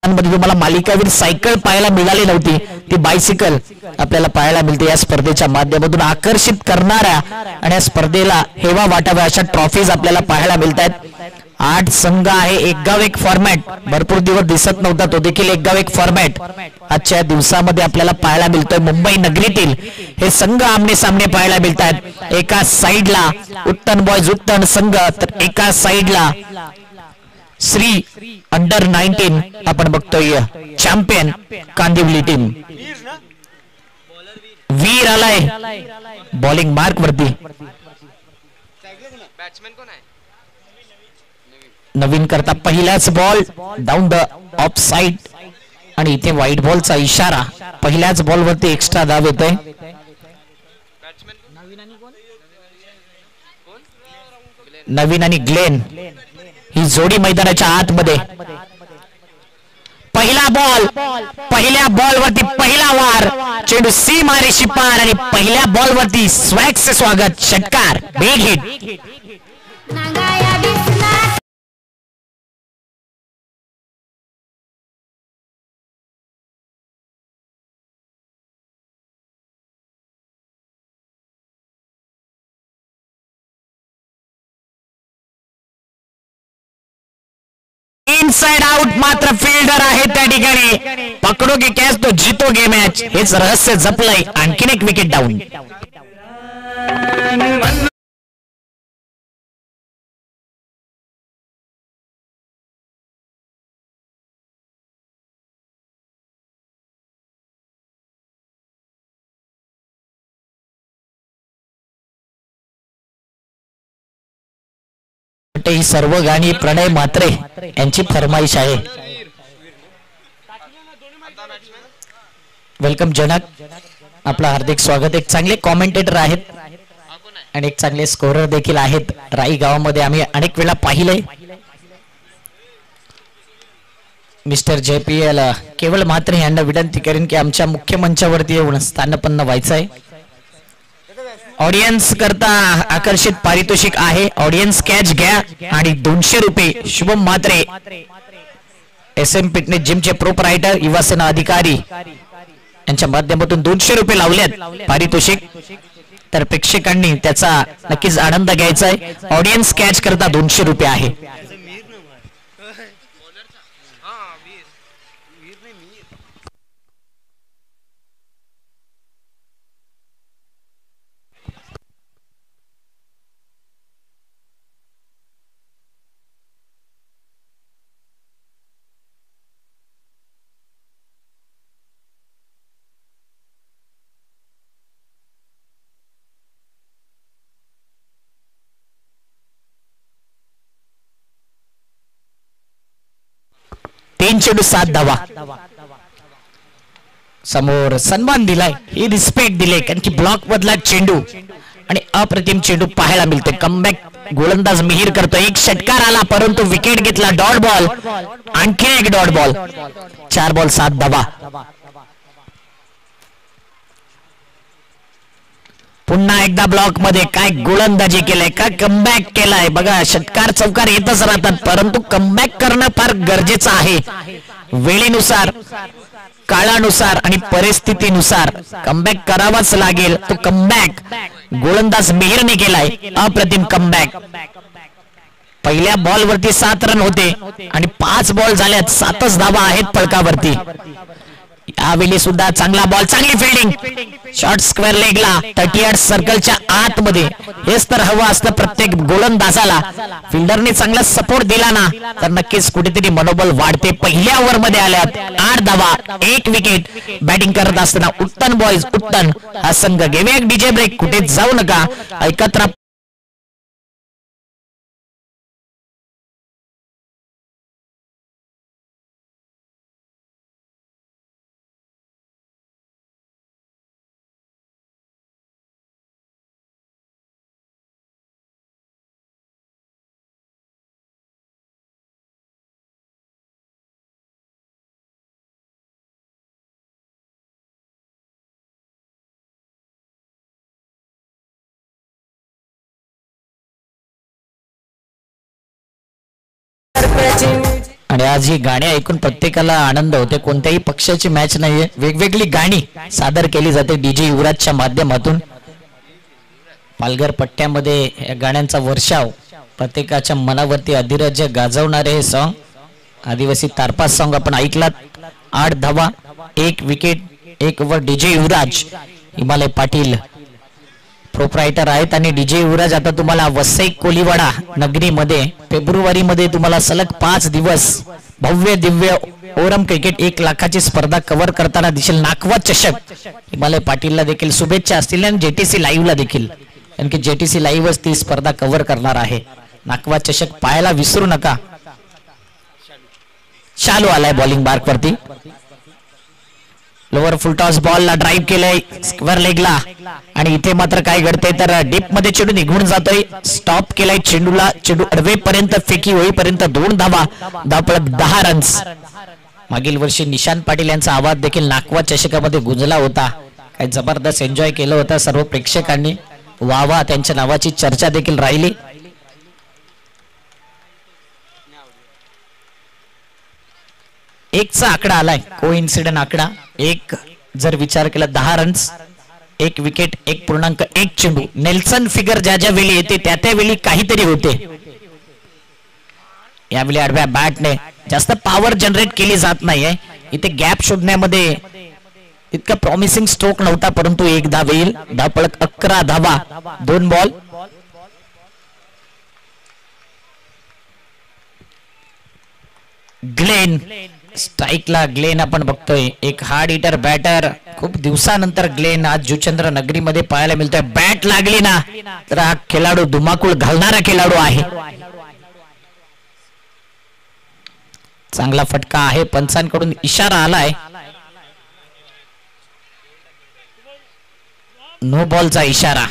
मध्ये तुम्हाला मालिकावीर सायकल पाहायला मिळाली नव्हती, ती बायसिकल आपल्याला पाहायला मिळते या स्पर्धेच्या माध्यमातून. आकर्षित करणाऱ्या आणि या स्पर्धेला हेवा वाटाव्या अशा ट्रॉफीज आपल्याला पाहायला मिळतात. 8 संघ आहे, एक गाव एक फॉर्मॅट. भरपूर दिवस दिसत नव्हता तो देखील एक गाव एक फॉर्मॅट आजच्या दिवसामध्ये आपल्याला पाहायला मिळतोय. मुंबई नगरीतील हे संघ आमने सामने पाहायला मिळतात. एका साइडला उत्तन बॉयज उत्तन संघ, तर एका साइडला श्री अंडर-19 आपण बघतोय चॅम्पियन कांदिवली टीम. वीर आलाय बॉलिंग मार्क वरती. नवीन करता पहिलाच ball down the of side आणि इथे व्हाईट बॉलचा इशारा. पहिल्याच बॉल वरती एक्स्ट्रा धाव येतोय. नवीन आणि ग्लेन ही जोडी मैदानाच्या आतमध्ये. पहिला बॉल, पहिल्या बॉल वरती पहिला वार, चेंडू सी मारेशी पार आणि पहिल्या बॉल वरती स्वॅगचे स्वागत, षटकार, बिग हिट. इनसाइड आउट मात्र फिल्डर आहे त्या ठिकाणी. पकडोगे कॅच तो जीतोगे मॅच, हेच रहस्य जपलंय. आणखीन एक विकेट डाऊन. ही सर्व गाणी प्रणय म्हात्रे यांची फरमाईश आहे. वेलकम जनक, आपलं हार्दिक स्वागत. एक चांगले कॉमेंटेटर आहेत आणि एक चांगले स्कोरर देखील आहेत. राई गावामध्ये आम्ही अनेक वेळा पाहिले. मिस्टर JPL केवळ म्हात्रे यांना विनंती करेन की आमच्या मुख्य मंचावरती येऊन स्थानपन्न व्हायचं आहे. ऑडियन्स करता आकर्षित पारितोषिक आहे. ऑडियन्स कॅच घ्या आणि 200 रुपये शुभम म्हात्रे SM फिटनेस जिमचे प्रोप्रायटर युवासेना अधिकारी यांच्या माध्यमातून 200 रुपये लावलेत पारितोषिक. तर प्रेक्षकांनी त्याचा नक्कीच आनंद घ्यायचा आहे. ऑडियन्स कॅच करता 200 रुपये आहे. तीन चेंडू 7 धावा. समोर सन्मान दिलाय, ही रिस्पेक्ट दिले कारण की ब्लॉक मधला चेंडू आणि अप्रतिम चेंडू पाहायला मिळते. कमबॅक गोलंदाज मिहीर करतो. एक षटकार आला परंतु विकेट घेतला. डॉट बॉल, आणखी एक डॉट बॉल. 4 बॉल 7 धावा. पुन्हा एकदा ब्लॉक मध्ये काय गोलंदाजी केलाय, काय कमबॅक केलाय. बघा षटकार चौकार येतच राहतात परंतु कमबॅक करणं फार गरजेचं आहे. वेळेनुसार, काळानुसार आणि परिस्थितीनुसार कमबॅक करावाच लागेल. तो कमबॅक गोलंदाज मिहीरने केलाय. अप्रतिम कमबॅक. पहिल्या बॉल वरती 7 रन होते आणि 5 बॉल झाल्यात. 7च धावा आहेत फलकावरती. यावेळी सुद्धा चांगला बॉल, चांगली फिल्डिंग. शॉर्ट स्क्वेअर लेगला 38 सर्कलच्या आतमध्ये. हेच तर हवं असतं प्रत्येक गोलंदाजाला. फिल्डरने चांगला सपोर्ट दिला ना तर नक्कीच कुठेतरी मनोबल वाढते. पहिल्या ओव्हर मध्ये आल्यात 8 धावा 1 विकेट. बॅटिंग करत असताना उत्तन बॉयज उत्तन हा संघ. घेऊया एक डीजे ब्रेक, कुठे जाऊ नका, ऐकत राहा. आणि आज ही गाणी ऐकून प्रत्येकाला आनंद होते. कोणत्याही पक्षाची मॅच नाहीये, वेगवेगळी गाणी सादर केली जाते डीजे युवराजच्या माध्यमातून. पालघर पट्ट्यामध्ये या गाण्यांचा वर्षाव, प्रत्येकाच्या मनावरती अधिराज्य गाजवणारे हे सॉन्ग, आदिवासी तारपा सॉन्ग आपण ऐकलात. 8 धावा 1 विकेट 1 ओव्हर. डीजे युवराज हिमालय पाटील प्रोप्रायटर आहेत आणि डीजे युवराज आता तुम्हाला वसई कोलीवाडा नगरीमध्ये फेब्रुवारीमध्ये तुम्हाला सलग 5 दिवस भव्य दिव्य ओरम क्रिकेट 1 लाखाची स्पर्धा कव्हर करताना दिसेल. नाकवा चषक हिमालय पाटीलला देखील शुभेच्छा असतील आणि जेटीसी लाईव्हला देखील, कारण की जेटीसी लाईव्हच ती स्पर्धा कव्हर करणार आहे. नाकवा चषक पाहायला विसरू नका. शालू आलाय बॉलिंग मार्क वरती. लोअर फुल टॉस बॉल ला ड्राईव्ह केलंय स्क्वेअर लेगला आणि इथे मात्र काय घडतंय तर डीप मध्ये चेंडू निघून जातोय. स्टॉप केलाय चेंडूला. चेंडू अडवेपर्यंत फेकी होईपर्यंत 2 धावा. धावफलक 10 रन्स. मागील वर्षी निशांत पाटील यांचा आवाज देखील नाकवा चषकामध्ये गुंजला होता. काय जबरदस्त एन्जॉय केलं होतं सर्व प्रेक्षकांनी. वावा त्यांच्या नावाची चर्चा देखील राहिली. एकचा आकडा आलाय, को इन्सिडेंट आकडा. एक जर विचार केला 10 रन्स 1 विकेट 1.1 चेंडू. नेल्सन फिगर ज्या ज्या वेळी येते त्या त्यावेळी काहीतरी होते. यावेळी आडव्या बॅटने जास्त पॉवर जनरेट केली जात नाहीये. इथे गॅप शोधण्यामध्ये इतका प्रॉमिसिंग स्ट्रोक नव्हता, परंतु 1 धाव येईल. धावफलक 11 धावा 2 बॉल. ग्लेन स्ट्राईकला. ग्लेन आपण बघतोय एक हार्ड हिटर बॅटर. खूप दिवसानंतर ग्लेन आज जुचंद्र नगरीमध्ये पाहायला मिळतोय. बॅट लागली ना तर हा खेळाडू धुमाकूळ घालणारा खेळाडू आहे. चांगला फटका आहे. पंचांकडून इशारा आलाय. नो बॉलचा इशारा.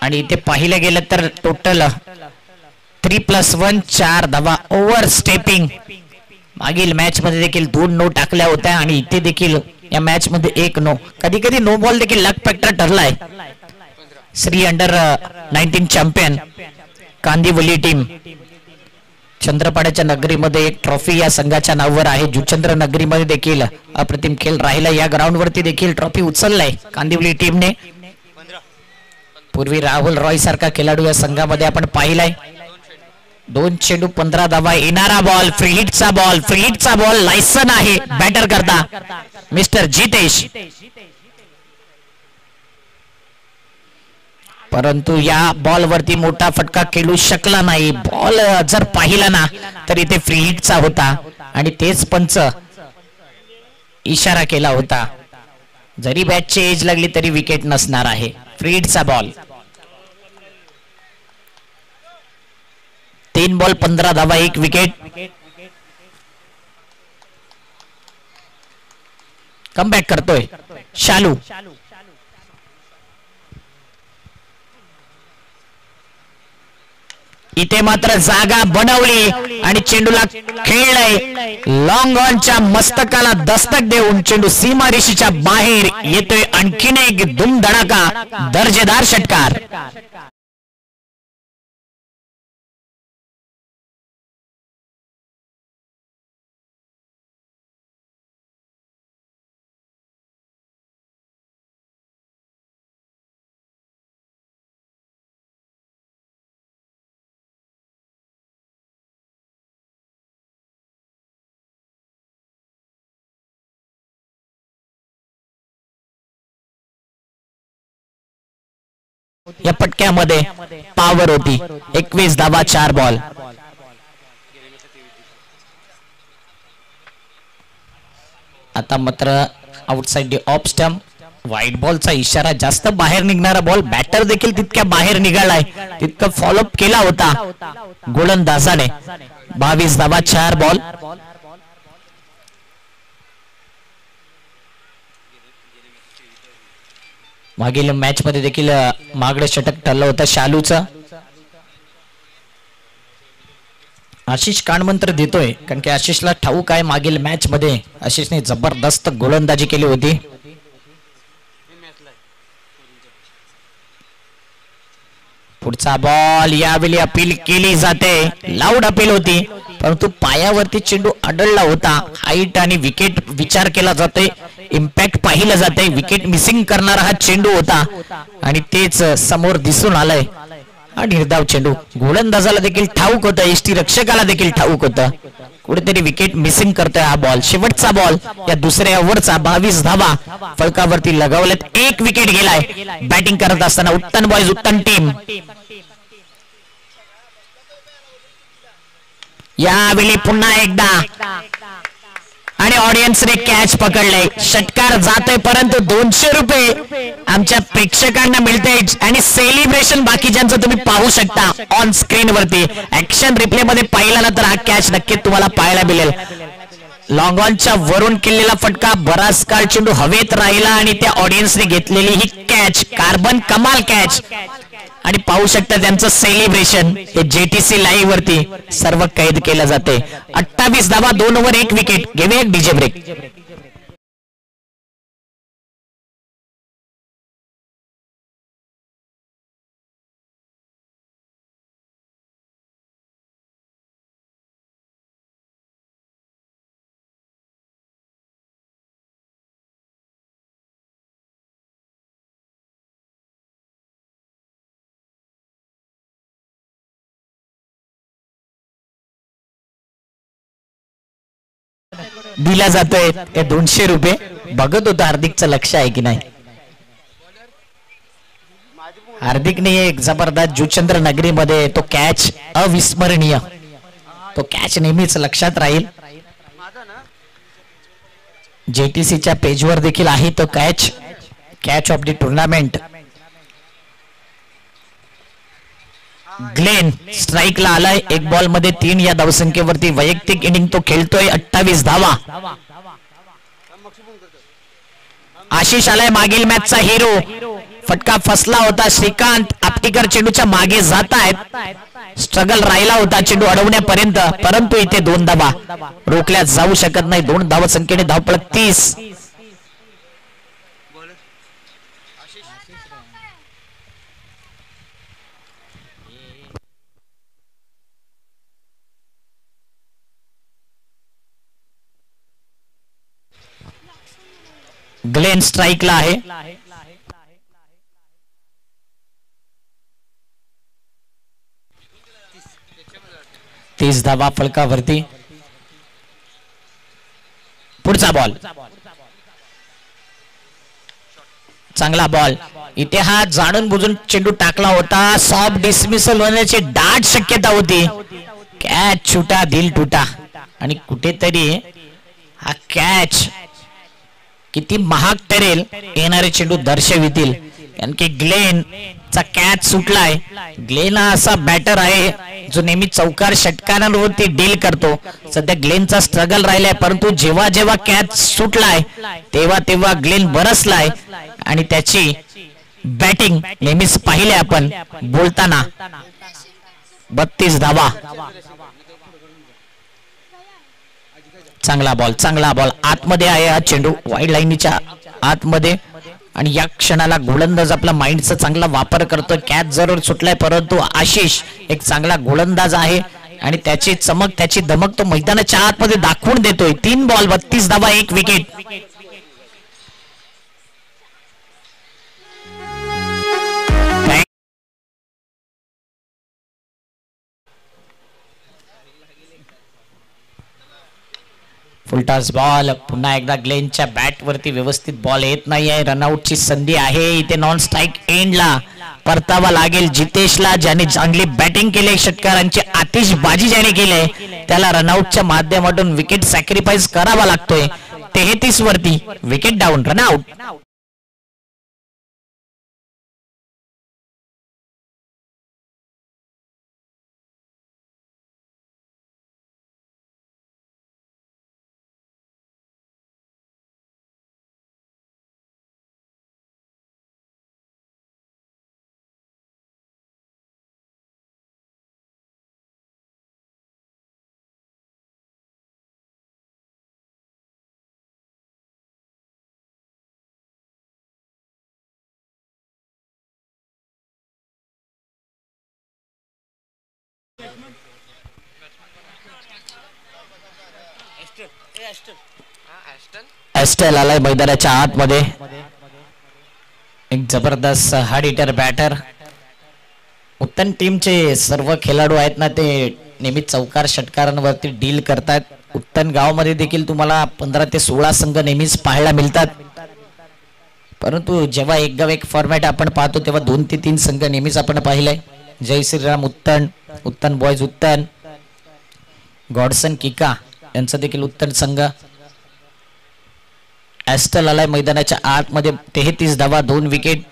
आणि इथे पाहिलं गेलं तर टोटल 3+1 4 धावा. Over stepping. मागील मॅच मध्ये देखील 2 नो टाकल्या होत्या आणि इथे देखील या मॅच मध्ये 1 नो. कधी कधी नो बॉल देखील लक फॅक्टर ठरलाय. Shri under nineteen champion Kandivali team. चंद्रपाड्याच्या नगरीमध्ये एक ट्रॉफी या संघाच्या नावावर आहे. जुचंद्र नगरीमध्ये देखील अप्रतिम खेळ राहिला. या ग्राउंड वरती देखील ट्रॉफी उचललाय कांदिवली टीमने. पूर्वी राहुल रॉय सारखा खेळाडू या संघामध्ये आपण पाहिलाय. 2 चेंडू 15 धावा. येणारा बॉल फ्री हिटचा बॉल. फ्री हिटचा बॉल लायसन आहे बॅटर करता मिस्टर जितेश. परंतु या बॉल वरती मोठा फटका खेळू शकला नाही. बॉल जर पाहिला ना तर इथे फ्री हिटचा होता आणि तेच पंच इशारा केला होता. जरी बॅटची एज लागली तरी विकेट नसणार आहे. फ्री हिटचा बॉल. 3 बॉल 15 धावा 1 विकेट. कमबॅक करतोय शालू. इथे मात्र जागा बनवली आणि चेंडूला खेळलाय. लॉंग ऑनच्या मस्तकाला दस्तक देऊन चेंडू सीमारेषेच्या बाहेर येतोय. आणखीन एक धुमधडाका दर्जेदार षटकार. या पटक्यामध्ये पॉवर होती. 21 धावा 4 बॉल. आता मात्र outside the off stump. White बॉलचा इशारा. जास्त बाहेर निघणारा बॉल. बॅटर देखील तितक्या बाहेर निघालाय. तितकं फॉलोअप केला होता गोलंदाजाने. 22 धावा 4 बॉल. मागील मॅच मध्ये देखील मागडं षटक ठरलं होतं शालूचं. आशिष कानमंत्र देतोय कारण की आशिषला ठाऊक आहे मागील मॅच मध्ये आशिषने जबरदस्त गोलंदाजी केली होती. पुढचा बॉल यावेळी अपील केली जाते, लाऊड अपील होती, परंतु पायावरती चेंडू आढळला होता. हाईट आणि विकेट विचार केला जातोय, इम्पॅक्ट पाहिलं जाते. विकेट मिसिंग करणारा हा चेंडू होता आणि तेच समोर दिसून आलंय. हा निर्धाव चेंडू गोलंदाजाला देखील ठाऊक होतं, यष्टी रक्षकाला देखील ठाऊक होतं, कुठेतरी विकेट मिसिंग करतोय हा बॉल. शेवटचा बॉल या दुसऱ्या ओव्हरचा. 22 धावा फलकावरती लगावलेत, एक विकेट गेलाय. बॅटिंग करत असताना उत्तम बॉयज, उत्तम टीम. यावेळी पुन्हा एकदा आणि ऑडियन्सने कॅच पकडले. षटकार जातोय, परंतु 200 रुपये आमच्या प्रेक्षकांना मिळते आणि सेलिब्रेशन बाकीच्यांचं तुम्ही पाहू शकता ऑन स्क्रीन वरती. ऍक्शन रिप्ले मध्ये पाहिला ना तर हा कॅच नक्कीच तुम्हाला पाहायला मिळेल. लॉंग ऑनच्या वरून केलेला फटका, बराच काळ चेंडू हवेत राहिला आणि त्या ऑडियन्सने घेतलेली ही कॅच, कार्बन कमाल कॅच. आणि पाहू शकता त्यांचं सेलिब्रेशन हे JTC लाईव्ह वरती सर्व कैद केलं जाते. 28 धावा, 2 ओव्हर 1 विकेट. घेऊया एक डीजे ब्रेक. दिला जातोय ते 200 रुपये. बघत होता हार्दिकचं लक्ष आहे की नाही. हार्दिकने एक जबरदस्त जुचंद्र नगरीमध्ये तो कॅच अविस्मरणीय, तो कॅच नेहमीच लक्षात राहील. JTCच्या पेजवर देखील आहे तो catch, catch of the tournament. Glenn स्ट्राईकला आलाय, एक बॉल मध्ये 3 या धावसंख्येवरती. वैयक्तिक इनिंग तो खेळतोय. 28 धावा. आशिष आलाय, मागील मॅचचा हिरो. फटका फसला होता. श्रीकांत आपटीकर चेंडूच्या मागे जात आहेत. स्ट्रगल राहिला होता चेंडू अडवण्यापर्यंत, परंतु इथे 2 धावा रोखल्या जाऊ शकत नाही. 2 धावसंख्येने धावपळ 30. ग्लेन स्ट्राईकला आहे. 30 धावा फलकावरती. पुढचा बॉल, चांगला बॉल. इथे हा जाणून बुजून चेंडू टाकला होता. सॉफ्ट डिसमिसल होण्याची दाट शक्यता होती. कॅच छुटा दिल टुटा. आणि कुठेतरी हा कॅच किती महाग ठरेल येणारे चेंडू दर्शवितील. कारण की ग्लेन चा कॅच सुटलाय. ग्लेन हा असा बॅटर आहे जो नेहमी चौकार षटकारांवरती डील करतो. सध्या ग्लेनचा स्ट्रगल राहिलाय, परंतु जेव्हा जेव्हा कॅच सुटलाय तेव्हा तेव्हा ग्लेन बरसलाय आणि त्याची बॅटिंग नेहमीच पाहिले आपण बोलताना. 32 धावा. चांगला बॉल, चांगला बॉल. आतमध्ये आहे हा चेंडू, वाईड लाईनीच्या आतमध्ये. आणि या क्षणाला गोलंदाज आपला माइंडचा चांगला वापर करतो. कॅच जरूर सुटलाय, परंतु आशिष एक चांगला गोलंदाज आहे आणि त्याची चमक, त्याची धमक तो मैदानाच्या आतमध्ये दाखवून देतोय. 3 बॉल 32 धावा 1 विकेट. Full toss ball. पुन्हा एकदा ग्लेनच्या बॅट वरती व्यवस्थित बॉल येत नाही आहे. रनआउटची संधी आहे इथे. नॉन स्ट्राईक एंडला परतावा लागेल जितेशला, ज्याने चांगली बॅटिंग केली. षटकारांची आतिषबाजी ज्याने केली त्याला रनआउटच्या माध्यमातून विकेट सॅक्रिफाईस करावा लागतोय. 33 वरती विकेट डाऊन, रनआउट. एस्टेल आलाय मैदानाच्या आतमध्ये. एक जबरदस्त हार्ड हिटर बॅटर. उत्तम टीमचे सर्व खेळाडू आहेत ना ते नेहमी चौकार षटकारांवरती डील करतात. उत्तम गावामध्ये देखील तुम्हाला 15 ते 16 संघ नेहमीच पाहायला मिळतात. परंतु जेव्हा एक गाव एक फॉर्मॅट आपण पाहतो तेव्हा 2 ते 3 संघ नेहमीच आपण पाहिलंय. जय श्रीराम उत्तन, उत्तन बॉयज उत्तन, गॉडसन किका यांचा देखील उत्तम संघ. ॲस्टल आलाय मैदानाच्या आतमध्ये. 33 धावा, 2 विकेट.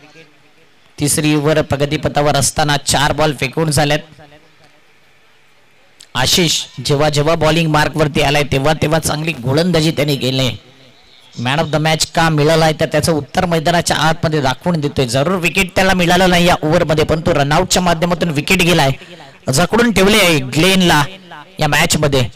तिसरी ओव्हर प्रगतीपथावर असताना 4 बॉल फेकून झाल्यात. आशिष जेव्हा जेव्हा बॉलिंग मार्क वरती आलाय तेव्हा तेव्हा चांगली गोलंदाजी त्यांनी केली. मॅन ऑफ द मॅच का मिळाला आहे तर त्याचं उत्तर मैदानाच्या आतमध्ये दाखवून देतोय. जरूर विकेट त्याला मिळालं नाही या ओव्हरमध्ये, पण तो रनआउटच्या माध्यमातून विकेट गेलाय. जकडून ठेवले आहे ग्लेनला या मॅच मध्ये.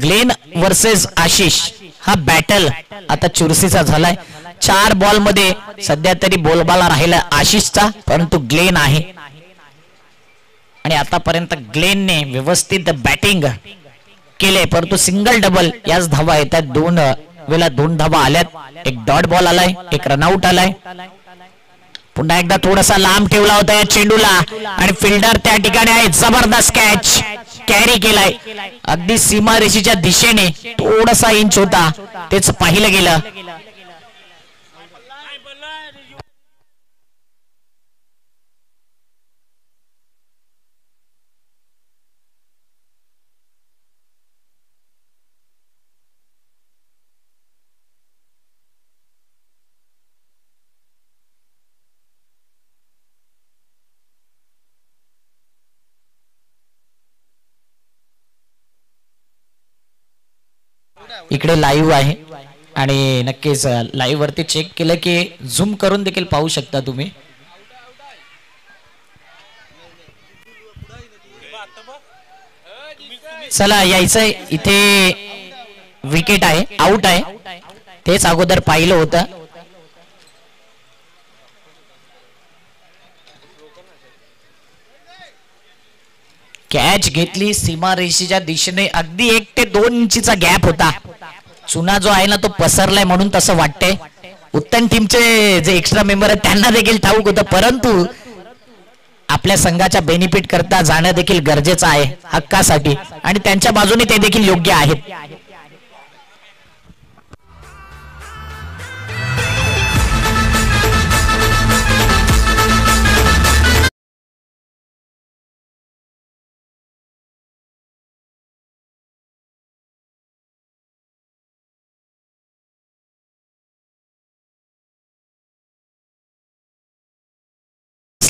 ग्लेन वर्सेस आशिष हा बॅटल आता चुरशीचा झालाय. 4 बॉल मध्ये सध्या तरी बोलबाला राहिला आशिषचा, परंतु ग्लेन आहे. आणि आतापर्यंत ग्लेनने व्यवस्थित बॅटिंग केले, परंतु सिंगल डबल याच धावा येतात. 2 वेळा 2 धावा आल्यात. एक डॉट बॉल आलाय, एक रनआउट आलाय. पुन्हा एकदा थोडासा लांब ठेवला होता या चेंडूला आणि फिल्डर त्या ठिकाणी आहे. जबरदस्त कॅच कॅरी केलाय. अगदी सीमारेषेच्या दिशेने थोडासा इंच होता, तेच पाहिलं गेलं. इकडे लाईव्ह आहे आणि नक्कीच लाईव्ह वरती चेक केलं की झूम करून देखील पाहू शकता तुम्ही. चला यायचंय. इथे विकेट आहे, आउट आहे. तेच अगोदर पाहिलं होतं. कॅच घेतली सीमारेषेच्या दिशेने. अगदी 1 ते 2 इंचीचा गॅप होता. चुना जो आहे ना तो पसरलाय म्हणून तसं वाटतंय. उत्तम टीमचे जे एक्स्ट्रा मेंबर आहेत त्यांना देखील ठाऊक होतं, परंतु आपल्या संघाच्या बेनिफिट करता जाणं देखील गरजेचं आहे हक्कासाठी, आणि त्यांच्या बाजूने ते देखील योग्य आहेत.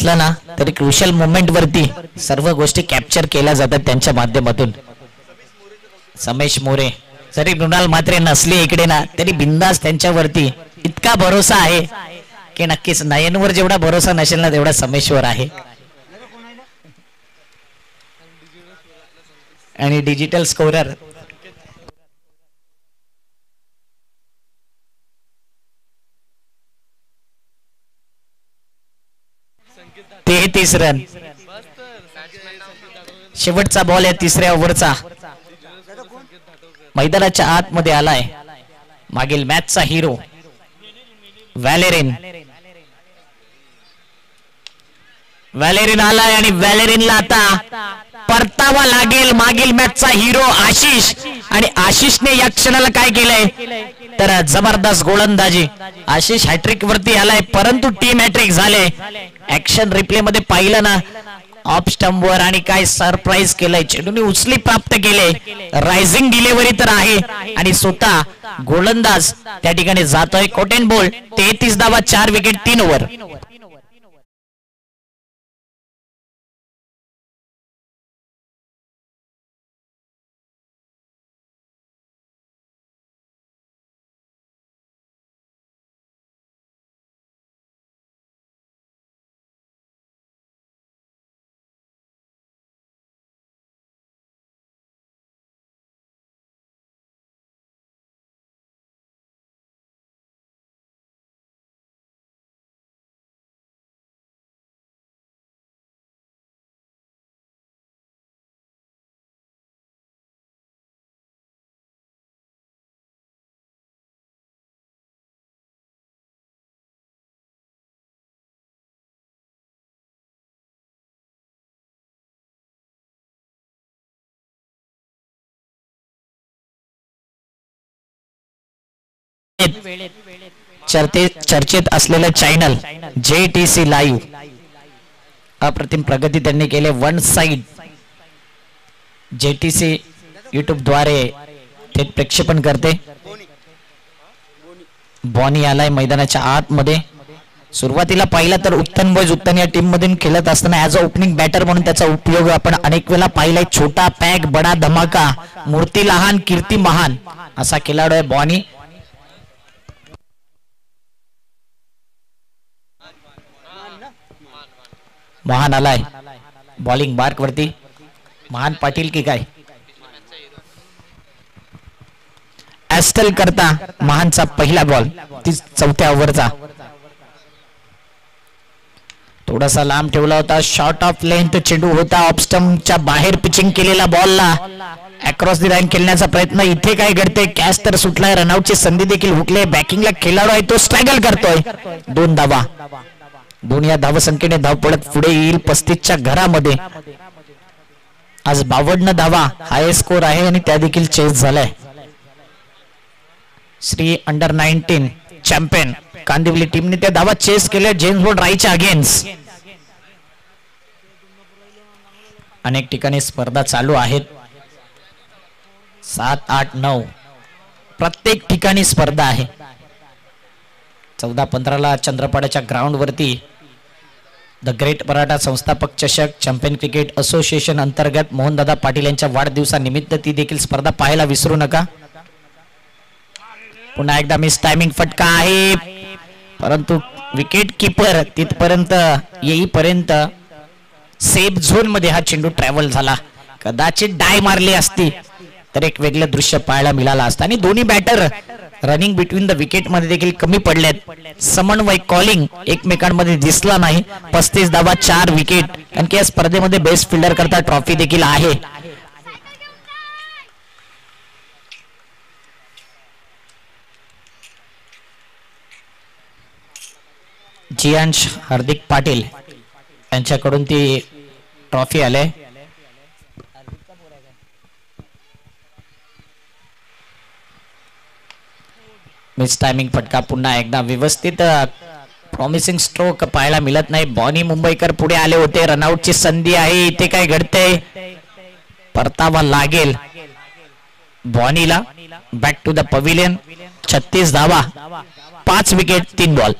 ना तरी क्रुशियल मोमेंट वरती सर्व गोष्टी कॅप्चर केल्या जातात त्यांच्या माध्यमातून. समेश मोरे जरी मृणाल मात्रे नसली इकडे ना तरी बिंदास त्यांच्यावरती इतका भरोसा आहे की नक्कीच नयनवर जेवढा भरोसा नसेल ना तेवढा समेशवर आहे. आणि डिजिटल स्कोरर 33 रन. शेवटचा बॉल आहे तिसऱ्या ओव्हरचा. मैदानाच्या आतमध्ये आलाय मागील मॅचचा हिरो व्हॅलेरिन. व्हॅलेरिन आलाय आणि व्हॅलेरिनला आता परतावा लागेल. मागील मॅचचा हिरो आशिष, आणि आशिषने या क्षणाला काय केलंय तर जबरदस्त गोलंदाजी. आशिष हॅट्रिक वरती आलाय, परंतु टीम हॅट्रिक झाले. ऍक्शन रिप्ले मध्ये पाहिलं ना ऑफ स्टंप वर, आणि काय सरप्राईज केलंय. चेंडूने उचली प्राप्त केले. रायझिंग डिलिव्हरी तर आहे, आणि स्वतः गोलंदाज त्या ठिकाणी जातोय. कॉटन बॉल 33 धावा, 4 विकेट, 3 ओव्हर. चर्चेत असलेलं चॅनल JTC लाईव्ह अप्रतिम प्रगती त्यांनी केले. वन साइड JTC YouTube द्वारे थेट प्रक्षेपण करते. बॉनी आलाय मैदानाच्या आतमध्ये. सुरुवातीला पाहिला तर उत्तन बॉयज उत्तन या टीम मधून खेळत असताना ऍज अ ओपनिंग बॅटर म्हणून त्याचा उपयोग आपण अनेक वेळा पाहिलाय. छोटा पॅक बडा धमाका, मूर्ती लहान कीर्ती महान असा खेळाडू आहे बॉनी. महान आलाय बॉलिंग मार्क वरती. महान पाटील की काय ऍस्टल करता महानचा पहिला बॉल 4थ्या ओव्हरचा. थोडासा लांब ठेवला होता. शॉर्ट ऑफ लेंथ चेंडू होता. ऑफ स्टंपच्या बाहेर पिचिंग केलेला बॉलला अक्रॉस दी लाईन खेळण्याचा प्रयत्न. इथे काय घडते, कॅच तर सुटलाय. रनआउटची संधी देखील हुकले. बॅकिंगला खेळाडू आहे तो स्ट्रगल करतोय. 2 धावा. 2 या धावसंख्येने धाव पडत पुढे येईल 35च्या घरामध्ये. आज 52 धावा हाय स्कोर आहे आणि त्या देखील चेस झालाय. श्री अंडर 19 चॅम्पियन कांदिवली टीमने त्या धावा चेस केल्या जेम्स बॉन्ड रायच्या अगेन्स्ट. अनेक ठिकाणी स्पर्धा चालू आहेत. 7, 8, 9 प्रत्येक ठिकाणी स्पर्धा आहे. 14-15 चंद्रपाड्याच्या ग्राउंड वरती द ग्रेट मराठा संस्थापक चषक चॅम्पियन क्रिकेट असोसिएशन अंतर्गत मोहनदादा पाटील यांच्या वाढदिवसानिमित्त ती देखील स्पर्धा पाहायला विसरू नका. पुन्हा एकदा मिस टायमिंग फटका आहे, परंतु विकेट कीपर तिथपर्यंत येईपर्यंत सेफ झोन मध्ये हा चेंडू ट्रॅव्हल झाला. कदाचित डाय मारली असती तर एक वेगळं दृश्य पाहायला मिळालं असतं. आणि दोन्ही batter running between the wicket मध्ये देखील कमी पडलेत. समन्वय कॉलिंग एकमेकांमध्ये दिसला नाही. 35 धावा 4 विकेट. कारण की या स्पर्धेमध्ये बेस्ट फिल्डर करता ट्रॉफी देखील आहे. जियांश हार्दिक पाटील यांच्याकडून ती ट्रॉफी आले. मिस टायमिंग फटका. पुन्हा एकदा व्यवस्थित प्रॉमिसिंग स्ट्रोक पाहायला मिळत नाही. बॉनी मुंबईकर पुढे आले होते. रनआउटची संधी आहे. इथे काय घडते, परतावा लागेल बॉनीला. Back to the pavilion. 36 धावा 5 विकेट 3 बॉल.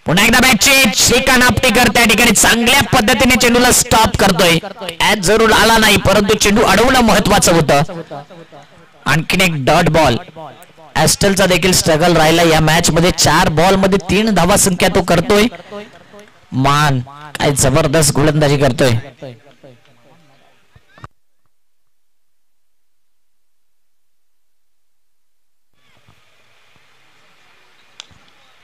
पुन्हा एकदा बॅटचे श्रीकांत आपटेकर त्या ठिकाणी चांगल्या पद्धतीने चेंडूला स्टॉप करतोय. ऍज जरूर आला नाही, परंतु चेंडू अडवणं महत्वाचं होतं. आणखीन एक डॉट बॉल. ऍस्टलचा देखील स्ट्रगल राहिला या मॅच मध्ये. 4 बॉल मध्ये 3 धावा संख्या तो करतोय. मान काय जबरदस्त गोलंदाजी करतोय.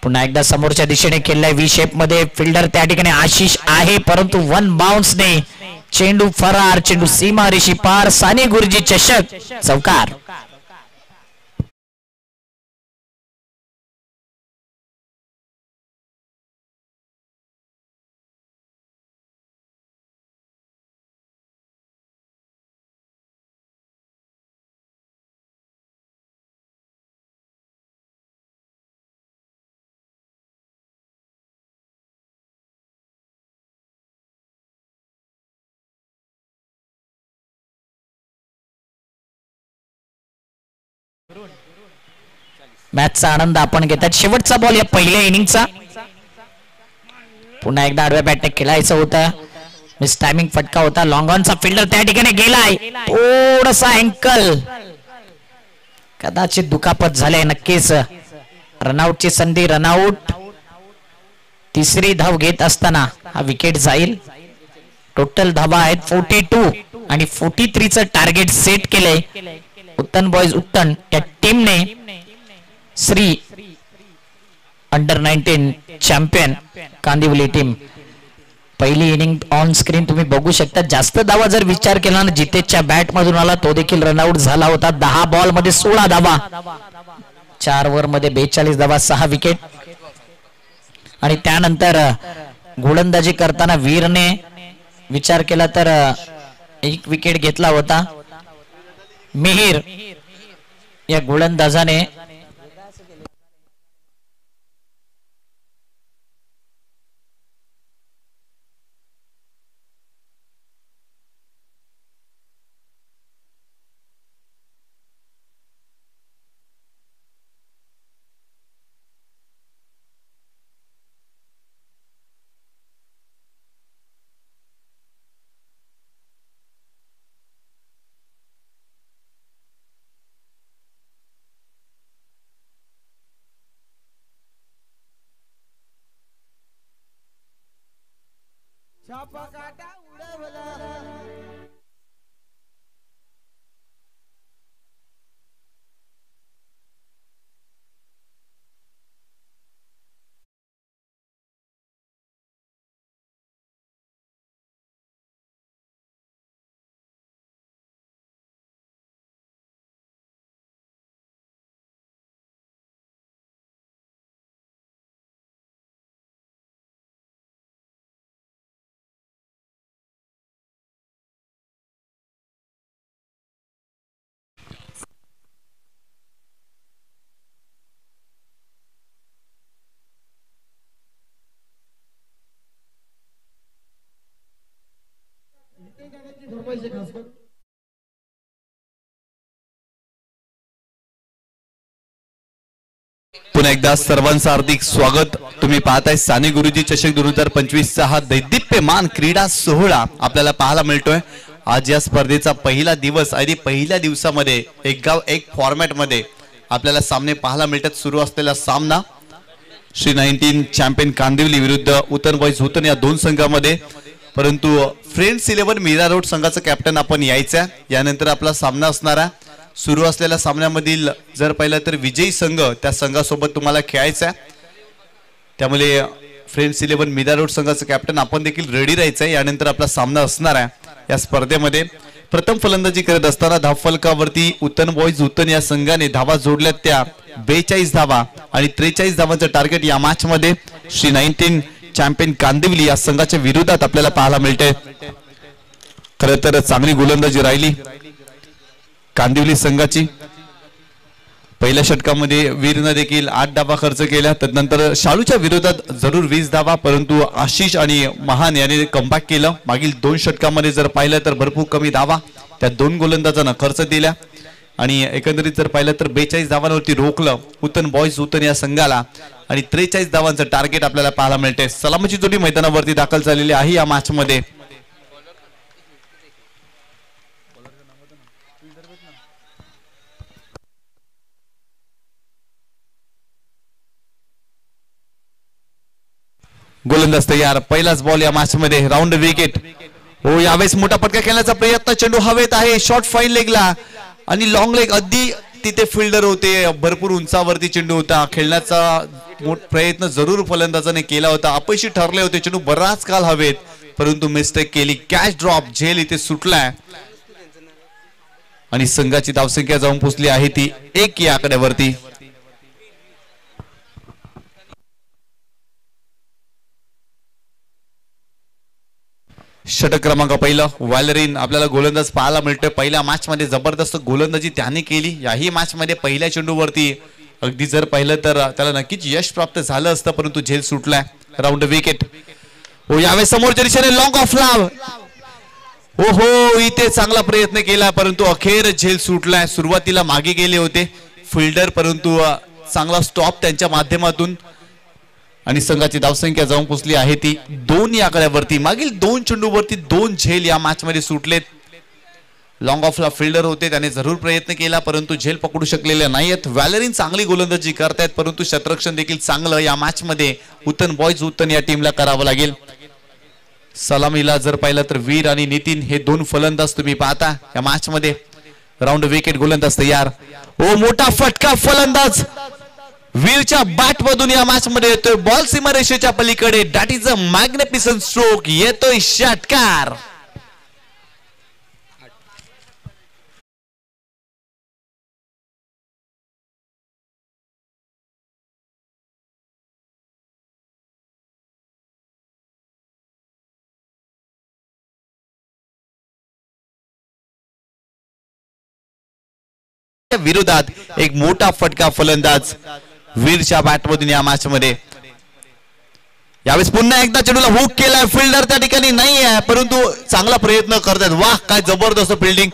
पुन्हा एकदा समोरच्या दिशेने खेळलाय व्ही शेप मध्ये. फिल्डर त्या ठिकाणी आशिष आहे, परंतु 1 बाउन्सने चेंडू फरार. चेंडू सीमा रेषी पार. साने गुरुजी चषक चौकार. मॅचचा आनंद आपण घेतात. शेवटचा बॉल या पहिल्या इनिंगचा. पुन्हा एकदा आडव्या बॅटने खेळायचं होतं. मिस टायमिंग फटका होता. लॉंग ऑनचा फिल्डर त्या ठिकाणी गेलाय. थोडासा अँकल, कदाचित दुखापत झाले. नक्कीच रनआउटची संधी. रनआउट. तिसरी धाव घेत असताना हा विकेट जाईल. टोटल धावा आहेत 42 आणि 43चं टार्गेट सेट केलंय उत्तन बॉयज उत्तन या टीमने. Shri under nineteen champion Kandivali team. पहिली इनिंग ऑन स्क्रीन तुम्ही बघू शकता. जास्त धावा जर विचार केला ना, जितेशच्या बॅट मधून आला तो देखील रनआउट झाला होता. 10 बॉल मध्ये 16 धावा, 4 ओव्हर मध्ये 42 धावा, 6 विकेट. आणि त्यानंतर गोलंदाजी करताना वीरने विचार केला तर 1 विकेट घेतला होता. मिहिर या गोलंदाजाने पुन्हा एकदा सर्वांचं हार्दिक स्वागत. तुम्ही पाहताय साने गुरुजी चषक 2025 हा दैदिप्यमान क्रीडा सोहळा आपल्याला पाहायला मिळतोय. आज या स्पर्धेचा पहिला दिवस आणि पहिल्या दिवसामध्ये एक गाव एक फॉर्मॅट मध्ये आपल्याला सामने पाहायला मिळतात. सुरू असलेला सामना श्री 19 चॅम्पियन कांदिवली विरुद्ध उत्तन बॉयज उत्तन या 2 संघामध्ये. परंतु फ्रेंड्स 11 मीरा रोड संघाचं कॅप्टन आपण यायचं. यानंतर आपला सामना असणारा सुरू असलेल्या सामन्यामधील जर पाहिलं तर विजयी संघ त्या संघासोबत तुम्हाला खेळायचा. त्यामुळे फ्रेंड्स 11 मीरा रोड संघाचं कॅप्टन आपण देखील रेडी राहायचं. यानंतर आपला सामना असणार आहे. या स्पर्धेमध्ये प्रथम फलंदाजी करत असताना धावफलकावरती उत्तन बॉयज उत्तन या संघाने धावा जोडल्यात त्या 42 धावा आणि 43 धावांचं टार्गेट या मॅच मध्ये श्री 19 चॅम्पियन कांदिवली या संघाच्या विरोधात आपल्याला पाहायला मिळते. खरं तर चांगली गोलंदाजी राहिली कांदिवली संघाची. पहिल्या षटकामध्ये वीरनं देखील 8 धावा खर्च केल्या. त्यानंतर शाळूच्या विरोधात जरूर 20 धावा, परंतु आशिष आणि महान याने कमबॅक केलं. मागील 2 षटकामध्ये जर पाहिलं तर भरपूर कमी धावा त्या 2 गोलंदाजांना खर्च दिल्या आणि एकंदरीत जर पाहिलं तर 42 धावांवरती रोखलं उत्तन बॉयज उत्तन या संघाला आणि 43 धावांचं टार्गेट आपल्याला पाहायला मिळते. सलामीची जोडी मैदानावरती दाखल झालेली आहे या मॅच मध्ये. गोलंदाज तयार. पहिलाच बॉल या मॅच मध्ये राऊंड विकेट. हो, यावेळेस मोठा फटका खेळण्याचा प्रयत्न. चेंडू हवेत आहे. शॉर्ट फाईन लेगला आणि लॉंग लेग अगदी तिथे फिल्डर होते. भरपूर उंचावरती चेंडू होता. खेळण्याचा प्रयत्न जरूर फलंदाजाने केला होता. अपयशी ठरले होते. चेंडू बराच काल हवेत परंतु मिस्टेक केली. कॅच ड्रॉप झेल इथे सुटलाय आणि संघाची धावसंख्या जाऊन पोहोचली आहे ती 1 या आकड्यावरती. षटक क्रमांक पहिलं वॅलरिन आपल्याला गोलंदाज पाहायला मिळतोय. पहिल्या मॅच मध्ये जबरदस्त गोलंदाजी त्याने केली. याही मॅच मध्ये पहिल्या चेंडूवरती अगदी जर पाहिलं तर त्याला नक्कीच यश प्राप्त झालं असतं परंतु झेल सुटलाय. Round wicket. हो, यावेळेस समोरच्या दिशेने लॉंग ऑफ लाव. हो हो, इथे चांगला प्रयत्न केला परंतु अखेर झेल सुटलाय. सुरुवातीला मागे गेले होते फिल्डर परंतु चांगला स्टॉप त्यांच्या माध्यमातून आणि संघाची धावसंख्या जाऊन पोहोचली आहे ती 2 या आकड्यावरती. मागील 2 चेंडूवरती 2 झेल या मॅच मध्ये सुटलेत. लॉंग ऑफला फिल्डर होते, त्याने जरूर प्रयत्न केला परंतु झेल पकडू शकलेले नाहीत. व्हॅलेरिन चांगली गोलंदाजी करतायत परंतु क्षेत्ररक्षण देखील चांगलं या मॅच मध्ये उत्तन बॉयज उत्तन या टीमला करावं लागेल. सलामीला जर पाहिलं तर वीर आणि नितीन हे 2 फलंदाज तुम्ही पाहता या मॅच मध्ये. राऊंड विकेट गोलंदाज तयार. ओ मोठा फटका फलंदाज वीरच्या बॅट मधून या मॅच मध्ये येतोय. बॉल सीमारेषेच्या पलीकडे. That is a magnificent stroke. येतोय षटकार. विरोधात एक मोठा फटका फलंदाज वीरच्या बॅटमधून या मॅच मध्ये. यावेळेस पुन्हा एकदा चेंडूला हुक केलाय. फिल्डर त्या ठिकाणी नाही आहे परंतु चांगला प्रयत्न करतात. वाह काय जबरदस्त फिल्डिंग.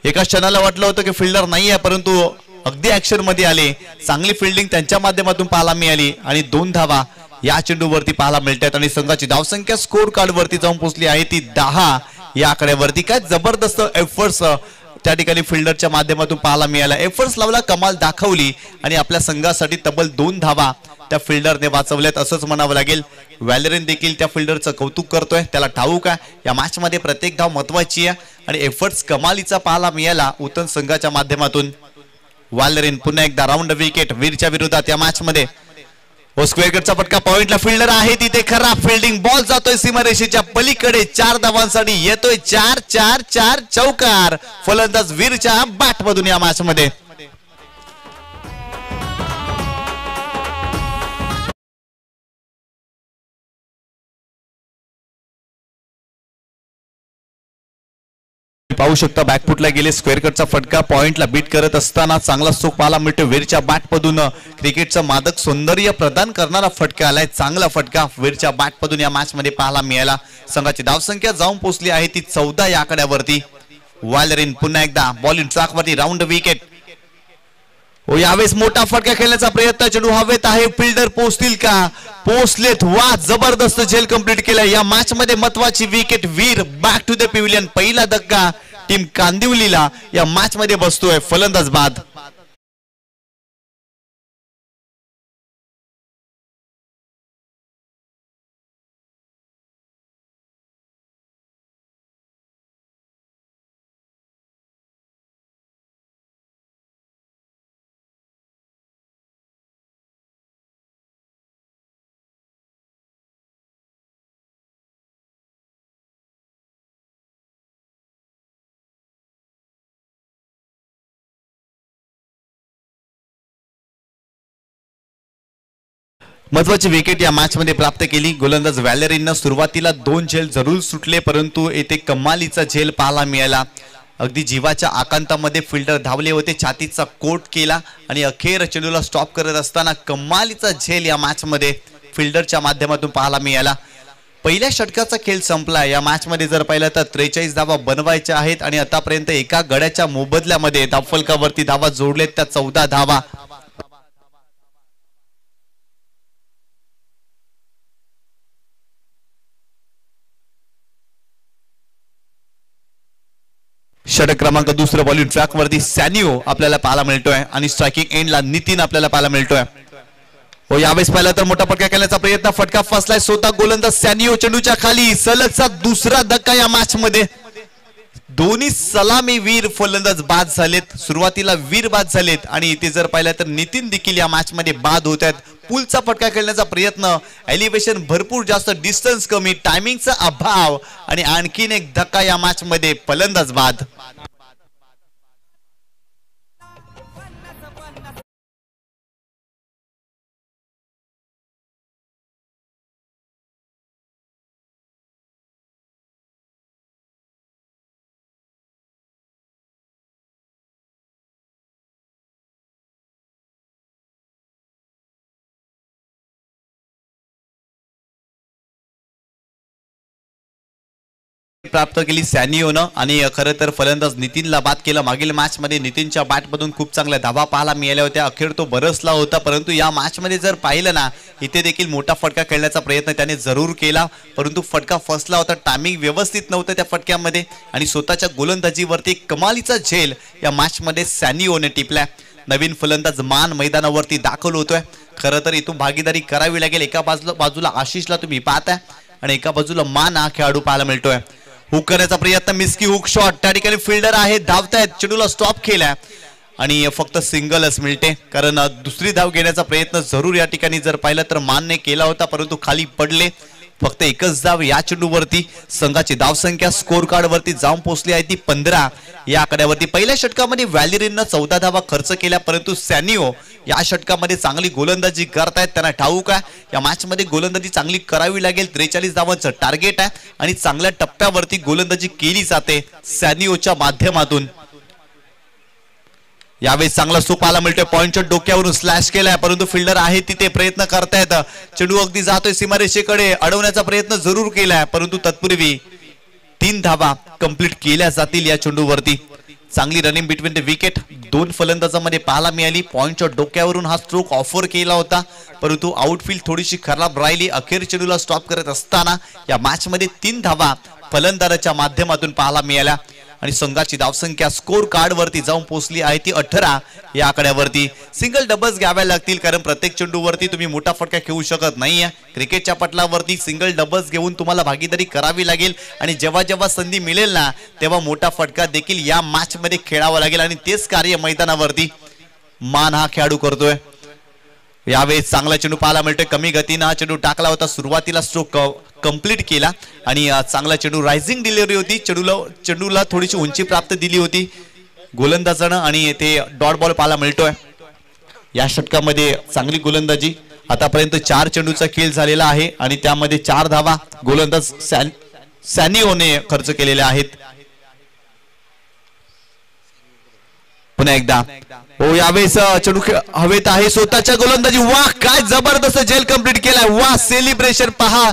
एका क्षणाला वाटलं होतं की फिल्डर नाही आहे परंतु अगदी ऍक्शन मध्ये आले. चांगली फिल्डिंग त्यांच्या माध्यमातून पाहायला मिळाली आणि 2 धावा या चेंडूवरती पाहायला मिळतात आणि संघाची धावसंख्या स्कोर कार्ड वरती जाऊन पोहोचली आहे ती 10 या आकड्यावरती. काय जबरदस्त एफर्ट्स त्या ठिकाणी फिल्डरच्या माध्यमातून पाहायला मिळाला. एफर्ट्स लावला, कमाल दाखवली आणि आपल्या संघासाठी तब्बल 2 धावा त्या फिल्डरने वाचवल्यात असंच म्हणावं लागेल. व्हॅलेरिन देखील त्या फिल्डरचं कौतुक करतोय. त्याला ठाऊक आहे या मॅच मध्ये प्रत्येक धाव महत्वाची आहे आणि एफर्ट्स कमालीचा पाहायला मिळाला उत्तम संघाच्या माध्यमातून. व्हॅलेरिन पुन्हा एकदा राऊंड विकेट वीरच्या विरोधात या मॅच मध्ये. स्क्वेअरचा फटका पॉइंटला फिल्डर आहे तिथे. खराब फिल्डिंग. बॉल जातोय सीमारेषेच्या पलीकडे. 4 धावांसाठी येतोय 4-4-4 चौकार फलंदाज वीरच्या बॅट मधून या मॅच मध्ये. पाहू शकता बॅकफुटला गेले. स्क्वेअर कटचा फटका पॉइंटला बीट करत असताना चांगला स्ट्रोक पाहायला मिळतो वीरच्या बॅटमधून. क्रिकेटचं मादक सौंदर्य प्रदान करणारा फटका आलाय. चांगला फटका वीरच्या बॅटमधून या मॅच मध्ये पाहायला मिळाला. संघाची धावसंख्या जाऊन पोहोचली आहे ती 14 या आकड्यावरती. व्हॅलेरिन पुन्हा एकदा बॉलिंग ट्रॅकवरती. Round wicket. यावेळेस मोठा फटका खेळण्याचा प्रयत्न. चेंडू हवेत आहे. फिल्डर पोहोचतील का? पोहोचलेत. वा जबरदस्त झेल कंप्लीट केला. या मॅच मध्ये महत्वाची wicket. Veer back to the pavilion. पहिला धक्का टीम कांदिवलीला या मॅच मध्ये बसतोय. फलंदाज बाद. महत्वाची विकेट या मॅच मध्ये प्राप्त केली. गोलंदाज व्हॅलेरिननं सुरुवातीला 2 झेल जरूर सुटले परंतु येथे कमालीचा झेल पाहायला मिळाला. अगदी जीवाच्या आकांतामध्ये फिल्डर धावले होते. छातीचा कोट केला आणि अखेर चेंडूला स्टॉप करत असताना कमालीचा झेल या मॅच मध्ये फिल्डरच्या माध्यमातून पाहायला मिळाला. पहिल्या षटकाचा खेळ संपला. या मॅच मध्ये जर पाहिलं तर 43 धावा बनवायच्या आहेत आणि आतापर्यंत एका गड्याच्या मोबदल्यामध्ये धावफलकावरती धावा जोडलेत त्या 14 धावा. षटक क्रमांक 2 बॉलिंग ट्रॅक वरती सॅनिओ आपल्याला पाहायला मिळतोय आणि स्ट्रायकिंग एंडला नितीन आपल्याला पाहायला मिळतोय. यावेळेस पाहिलं तर मोठा फटका खेळण्याचा प्रयत्न. फटका फसलाय. स्वतः गोलंदाज सॅनिओ चेंडूच्या खाली. सलगचा 2रा धक्का या मॅच मध्ये. दोन्ही सलामी वीर फलंदाज बाद झालेत. सुरुवातीला वीर बाद झालेत आणि इथे जर पाहिलं तर नितीन देखील या मॅच मध्ये बाद होत आहेत. पुलचा फटका खेळण्याचा प्रयत्न. एलिव्हेशन भरपूर जास्त, डिस्टन्स कमी, टायमिंगचा अभाव आणि आणखीन एक धक्का या मॅच मध्ये. फलंदाज बाद. प्राप्त केली सॅनिओनं आणि खरं तर फलंदाज नितीनला बाद केलं. मागील मॅच मध्ये नितीनच्या बॅटमधून खूप चांगल्या धावा पाहायला मिळाल्या होत्या. अखेर तो बरसला होता, परंतु या मॅच मध्ये जर पाहिलं ना, इथे देखील मोठा फटका खेळण्याचा प्रयत्न त्याने जरूर केला, परंतु फटका फसला होता. टायमिंग व्यवस्थित नव्हतं त्या फटक्यामध्ये आणि स्वतःच्या गोलंदाजीवरती कमालीचा झेल या मॅच मध्ये सॅनिओने टिपला. नवीन फलंदाज मान मैदानावरती दाखल होतोय. खरं तर इथून भागीदारी करावी लागेल. एका बाजूला आशिषला तुम्ही पाहताय आणि एका बाजूला मान हा खेळाडू पाहायला मिळतोय. हुक करण्याचा प्रयत्न, मिस्की हुक शॉट. त्या ठिकाणी फिल्डर आहे, धावतायत, चेंडूला स्टॉप केला आणि फक्त सिंगलच मिळते, कारण दुसरी धाव घेण्याचा प्रयत्न जरूर या ठिकाणी जर पाहिलं तर मानने केला होता, परंतु खाली पडले. फक्त एकच धाव या चेंडूवरती. संघाची धावसंख्या स्कोर कार्ड वरती जाऊन पोहोचली आहे ती 15 या आकड्यावरती. पहिल्या षटकामध्ये व्हॅलेरिननं 14 धावा खर्च केल्या, परंतु सॅनिओ या षटकामध्ये चांगली गोलंदाजी करतायत. त्यांना ठाऊक आहे या मॅच मध्ये गोलंदाजी चांगली करावी लागेल. 43 धावांचं टार्गेट आहे आणि चांगल्या टप्प्यावरती गोलंदाजी केली जाते सॅनिओच्या माध्यमातून. यावेळी चांगला स्ट्रोक पाहायला मिळतोय. पॉइंटच्या डोक्यावरून स्लॅश केलाय, परंतु फिल्डर आहे तिथे प्रयत्न करतायत. चेंडू अगदी जातोय सीमारेषेकडे, अडवण्याचा प्रयत्न जरूर केलाय, परंतु तत्पूर्वी 3 धावा कंप्लीट केल्या जातील या चेंडूवरती. चांगली रनिंग बिटवीन द विकेट 2 फलंदाजांमध्ये पाहायला मिळाली. पॉइंटच्या डोक्यावरून हा स्ट्रोक ऑफर केला होता, परंतु आउटफील्ड थोडीशी खराब राहिली. अखेर चेंडूला स्टॉप करत असताना या मॅच मध्ये 3 धावा फलंदाजाच्या माध्यमातून पाहायला मिळाल्या आणि संघाची धावसंख्या स्कोर कार्ड वरती जाऊन पोहोचली आहे ती 18 या आकड्यावरती. सिंगल डबल्स घ्याव्या लागतील, कारण प्रत्येक चेंडूवरती तुम्ही मोठा फटका खेळू शकत नाहीये. क्रिकेटच्या पटलावरती सिंगल डबल्स घेऊन तुम्हाला भागीदारी करावी लागेल आणि जेव्हा जेव्हा संधी मिळेल ना, तेव्हा मोठा फटका देखील या मॅच मध्ये खेळावा लागेल आणि तेच कार्य मैदानावरती मान हा खेळाडू करतोय. यावेळी चांगला चेंडू पाहायला मिळतोय. कमी गतीने हा चेंडू टाकला होता, सुरुवातीला स्ट्रोक कंप्लीट केला आणि चांगला चेंडू रायझिंग डिलिव्हरी होती. चेंडूला थोडीशी उंची प्राप्त दिली होती गोलंदाजानं आणि ते डॉट बॉल पाहायला मिळतोय. या षटकामध्ये चांगली गोलंदाजी. आतापर्यंत 4 चेंडूचा खेळ झालेला आहे आणि त्यामध्ये 4 धावा गोलंदाज सॅनिओने खर्च केलेल्या आहेत. पुन्हा एकदा यावेळेस चेंडू हवेत आहे, स्वतःच्या गोलंदाजी. वाह, काय जबरदस्त झेल कंप्लीट केलाय. वाह, सेलिब्रेशन पहा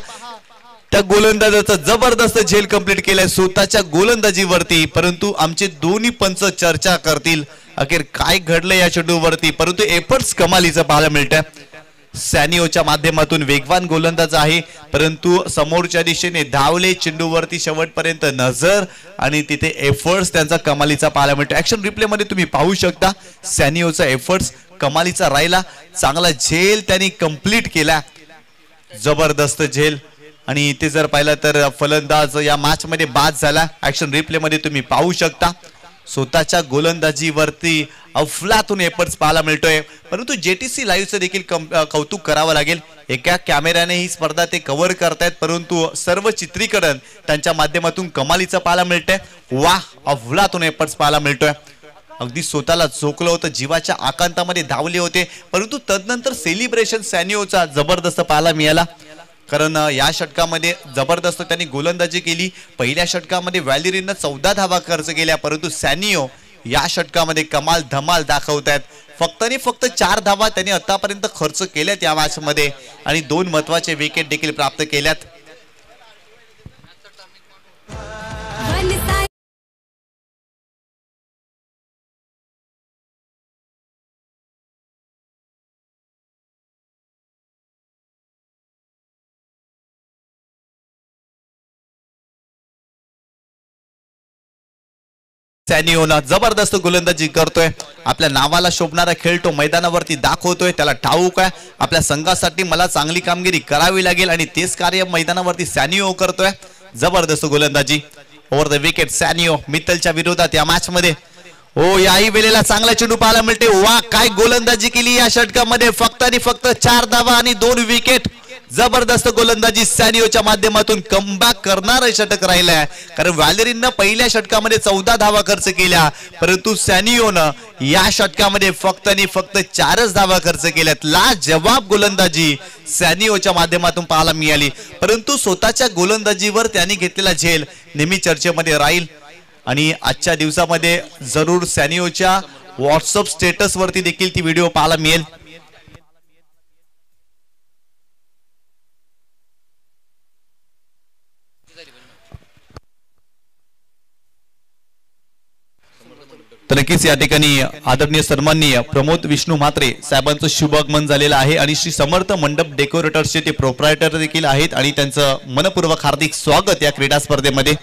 त्या गोलंदाजाचा, जबरदस्त झेल कंप्लीट केलाय स्वतःच्या गोलंदाजीवरती. परंतु आमचे दोन्ही पंच चर्चा करतील अखेर काय घडलं या चेंडूवरती, परंतु एफर्ट्स कमालीचं पाहायला मिळतंय. सॅनिओच्या माध्यमातून वेगवान गोलंदाज आहे, परंतु समोरच्या दिशेने धावले, चेंडूवरती शेवटपर्यंत नजर आणि तिथे एफर्ट्स त्यांचा कमालीचा पाहायला मिळतो. ऍक्शन रिप्ले मध्ये तुम्ही पाहू शकता सॅनिओचा एफर्ट्स कमालीचा राहिला. चांगला झेल त्यांनी कंप्लीट केला, जबरदस्त झेल. आणि इथे जर पाहिलं तर फलंदाज या मॅच मध्ये बाद झाला. ऍक्शन रिप्ले मध्ये तुम्ही पाहू शकता स्वतःच्या गोलंदाजीवरती अफलातून एफर्ट्स पाहायला मिळतोय. परंतु जेटीसी लाईव्हचं देखील कौतुक करावं लागेल. एका कॅमेऱ्याने ही स्पर्धा ते कव्हर करतायत, परंतु सर्व चित्रीकरण त्यांच्या माध्यमातून कमालीचं पाहायला मिळतंय. वाह, अफलातून एफर्ट्स पाहायला मिळतोय. अगदी स्वतःला झोकलं होतं, जीवाच्या आकांतामध्ये धावले होते, परंतु तदनंतर सेलिब्रेशन सॅनिओचा जबरदस्त पाहायला मिळाला. कारण या षटकामध्ये जबरदस्त त्यांनी गोलंदाजी केली. पहिल्या षटकामध्ये व्हॅलेरिननं 14 धावा खर्च केल्या, परंतु सॅनिओ या षटकामध्ये कमाल धमाल दाखवतायत. फक्त 4 धावा त्यांनी आतापर्यंत खर्च केल्यात या मॅच मध्ये आणि 2 महत्वाचे विकेट देखील प्राप्त केल्यात. सॅनिओला जबरदस्त गोलंदाजी करतोय. आपल्या नावाला शोभणारा खेळ तो मैदानावरती दाखवतोय. त्याला ठाऊक आहे आपल्या संघासाठी मला चांगली कामगिरी करावी लागेल आणि तेच कार्य मैदानावरती सॅनिओ करतोय. जबरदस्त गोलंदाजी ओव्हर द विकेट सॅनिओ मित्तलच्या विरोधात या मॅच मध्ये. याही वेळेला चांगला चेंडू पाहायला मिळते. वा, काय गोलंदाजी केली या षटकामध्ये. फक्त 4 धावा आणि 2 विकेट. जबरदस्त गोलंदाजी सॅनिओच्या माध्यमातून. कमबॅक करणारं षटक राहिलंय, कारण व्हॅलेरिननं पहिल्या षटकामध्ये 14 धावा खर्च केल्या, परंतु सॅनिओनं या षटकामध्ये फक्त 4च धावा खर्च केल्यात. लाजवाब गोलंदाजी सॅनिओच्या माध्यमातून पाहायला मिळाली, परंतु स्वतःच्या गोलंदाजीवर त्यांनी घेतलेला झेल नेहमी चर्चेमध्ये राहील आणि आजच्या दिवसामध्ये जरूर सॅनिओच्या व्हॉट्सअप स्टेटस वरती देखील ती व्हिडिओ पाहायला मिळेल. तर नक्कीच या ठिकाणी आदरणीय सन्माननीय प्रमोद विष्णू म्हात्रे साहेबांचं शुभागमन झालेलं आहे आणि श्री समर्थ मंडप डेकोरेटर्सचे ते प्रोप्रायटर देखील आहेत आणि त्यांचं मनपूर्वक हार्दिक स्वागत या क्रीडा स्पर्धेमध्ये.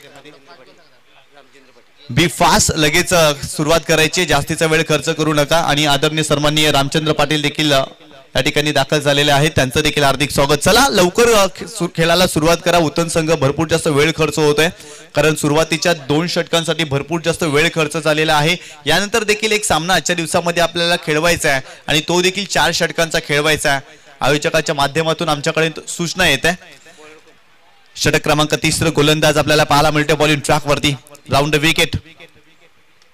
बी फास्ट लगेच सुरुवात करायची, जास्तीचा वेळ खर्च करू नका. आणि आदरणीय सन्माननीय रामचंद्र पाटील देखील या ठिकाणी दाखल झालेले आहेत, त्यांचं देखील हार्दिक स्वागत. चला लवकर खेळाला सुरुवात करा. उत्तम संघ भरपूर जास्त वेळ खर्च होतोय कारण सुरुवातीच्या 2 षटकांसाठी भरपूर जास्त वेळ खर्च झालेला आहे. यानंतर देखील एक सामना आजच्या दिवसामध्ये आपल्याला खेळवायचा आहे आणि तो देखील 4 षटकांचा खेळवायचा आहे. आयोजकाच्या माध्यमातून आमच्याकडे सूचना येत आहे. षटक क्रमांक 30 गोलंदाज आपल्याला पाहायला मिळतो बॉलिंग ट्रॅक वरती. Round wicket.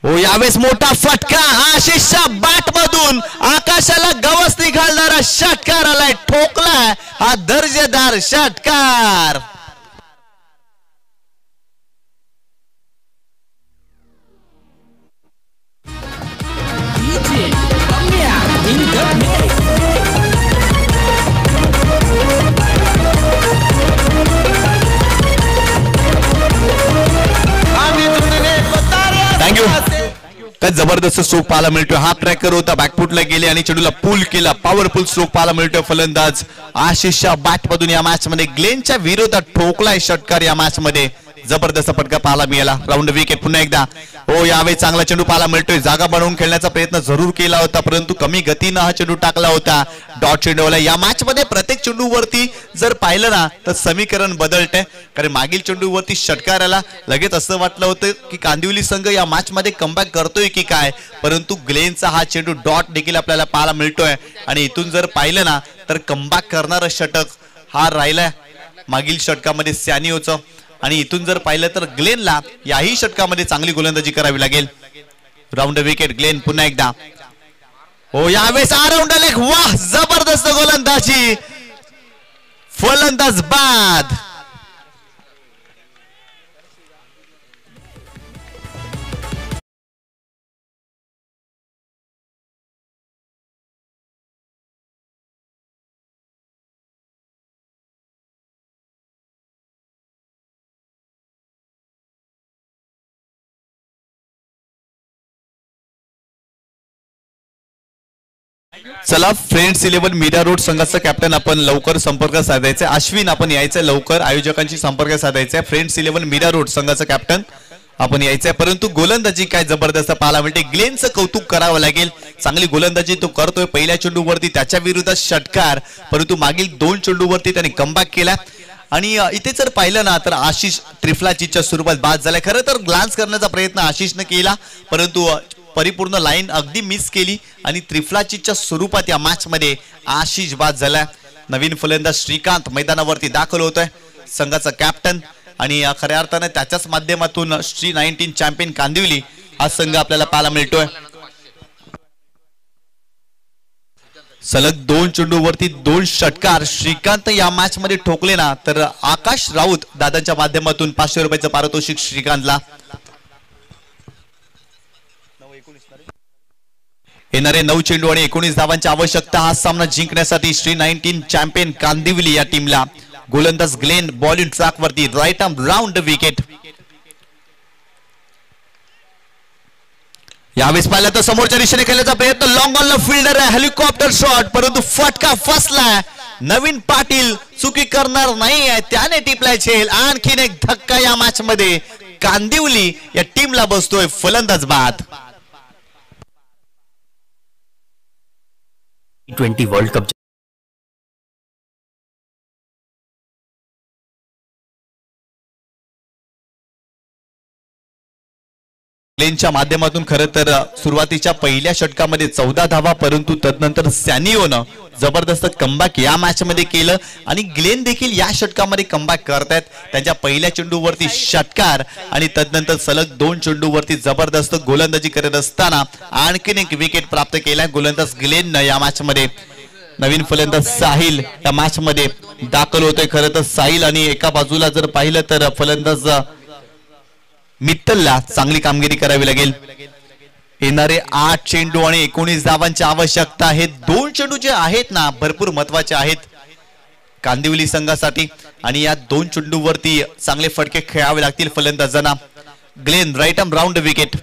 हो यावेळेस मोठा फटका आशिषच्या बॅट मधून आकाशाला गवसणी घालणारा षटकार आलाय, ठोकलाय हा दर्जेदार षटकार. थँक्यू. काय जबरदस्त स्ट्रोक पाहायला मिळतोय. हा ट्रॅकर होता, बॅकफुटला गेले आणि चेंडूला पुल केला. पॉवरफुल स्ट्रोक पाहायला मिळतोय. फलंदाज आशिषच्या बॅट मधून या मॅच मध्ये ग्लेनच्या विरोधात ठोकलाय षटकार. या मॅच मध्ये जबरदस्त फटका पाहायला मिळाला. राऊंड विकेट पुन्हा एकदा. हो यावेळी चांगला चेंडू पाहायला मिळतोय. जागा बनवून खेळण्याचा प्रयत्न जरूर केला होता परंतु कमी गतीनं हा चेंडू टाकला होता. डॉट चेंडूला या मॅच मध्ये प्रत्येक चेंडूवरती जर पाहिलं ना तर समीकरण बदलतंय कारण मागील चेंडूवरती षटकाराला लगेच असं वाटलं होतं की कांदिवली संघ या मॅच मध्ये कमबॅक करतोय की काय, परंतु ग्लेनचा हा चेंडू डॉट देखील आपल्याला पाहायला मिळतोय आणि इथून जर पाहिलं ना तर कमबॅक करणारं षटक हा राहिलाय मागील षटकामध्ये सॅनिओचं. आणि इथून जर पाहिलं तर ग्लेनला याही षटकामध्ये चांगली गोलंदाजी करावी लागेल. Round wicket. ग्लेन पुन्हा एकदा. हो यावेळेस राऊंड लेग. वाह जबरदस्त गोलंदाजी. फलंदाज बाद. चला फ्रेंड्स 11 मीरा रोड संघाचा कॅप्टन आपण लवकर संपर्क साधायचा. अश्विन आपण यायचं लवकर, आयोजकांशी संपर्क साधायचा. फ्रेंड्स 11 मीरा रोड संघाचा कॅप्टन आपण यायचंय. परंतु गोलंदाजी काय जबरदस्त पाहायला मिळते. ग्लेनचं कौतुक करावं लागेल. चांगली गोलंदाजी तो करतोय. पहिल्या चेंडूवरती त्याच्या विरोधात षटकार परंतु मागील 2 चेंडूवरती त्याने कमबॅक केला. आणि इथे जर पाहिलं ना तर आशिष त्रिफलाचीच्या स्वरूपात बाद झालाय. खरं तर ग्लान्स करण्याचा प्रयत्न आशिषने केला परंतु परिपूर्ण लाईन अगदी मिस केली आणि त्रिफलाचीच्या स्वरूपात या मॅच मध्ये आशिष बाद झाला. नवीन फलंदाज श्रीकांत मैदानावरती दाखल होतोय, संघाचा कॅप्टन. आणि खऱ्या अर्थाने त्याच्याच माध्यमातून श्री 19 चॅम्पियन कांदिवली हा संघ आपल्याला पाहायला मिळतोय. सलग 2 चेंडूवरती 2 षटकार श्रीकांत या मॅच मध्ये ठोकले ना तर आकाश राऊत दादांच्या माध्यमातून 500 रुपयाचं पारितोषिक श्रीकांतला. येणारे 9 चेंडू आणि 19 धावांची आवश्यकता हा सामना जिंकण्यासाठी श्री 19 चॅम्पियन कांदिवली या टीमला. गोलंदाज ग्लेन बॉलिंग ट्रॅक वरती. Right arm round wicket. यावेळेस पाहिलं तर समोरच्या दिशेने खेळण्याचा प्रयत्न. लॉंग ऑन फिल्डर आहे, हेलिकॉप्टर शॉट परंतु फटका फसला. नवीन पाटील चुकी करणार नाही आहे, त्याने टिपलाय झेल. आणखीन एक धक्का या मॅच मध्ये. कांदिवली या टीमला बसतोय फलंदाज बाद. T20 वर्ल्ड कप ग्लेनच्या माध्यमातून खरं तर सुरुवातीच्या पहिल्या षटकामध्ये 14 धावा परंतु तदनंतर सॅनिओनं जबरदस्त कमबॅक या मॅच मध्ये केलं आणि ग्लेन देखील या षटकामध्ये कमबॅक करतायत. त्यांच्या पहिल्या चेंडूवरती षटकार आणि तदनंतर सलग 2 चेंडूवरती जबरदस्त गोलंदाजी करत असताना आणखीन एक विकेट प्राप्त केला गोलंदाज ग्लेननं या मॅच मध्ये. नवीन फलंदाज साहिल या मॅच मध्ये दाखल होतोय. खरं तर साहिल आणि एका बाजूला जर पाहिलं तर फलंदाज मित्तलला चांगली कामगिरी करावी लागेल. येणारे 8 चेंडू आणि 19 धावांची आवश्यकता आहे. 2 चेंडू जे आहेत ना भरपूर महत्वाचे आहेत कांदिवली संघासाठी आणि या 2 चेंडूवरती चांगले फटके खेळावे लागतील फलंदाजांना. Glenn right arm round wicket.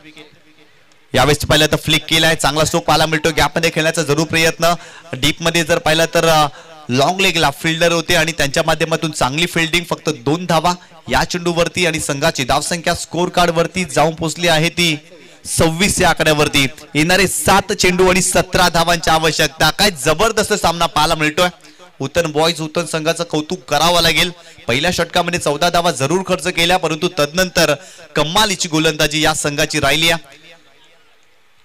यावेळेस पाहिलं तर फ्लिक केलाय, चांगला स्ट्रोक पाहायला मिळतो. गॅपमध्ये खेळण्याचा जरूर प्रयत्न. डीप मध्ये जर पाहिलं तर लॉंग लेगला फिल्डर होते आणि त्यांच्या माध्यमातून चांगली फिल्डिंग. फक्त 2 धावा या चेंडूवरती आणि संघाची धावसंख्या स्कोर कार्ड वरती जाऊन पोहोचली आहे ती 26 या आकड्यावरती. येणारे 7 चेंडू आणि 17 धावांची आवश्यकता. काय जबरदस्त सामना पाहायला मिळतोय. उतन बॉयज उतन संघाचं कौतुक करावं लागेल. पहिल्या षटकामध्ये 14 धावा जरूर खर्च केल्या, परंतु तदनंतर कमालीची गोलंदाजी या संघाची राहिली आहे.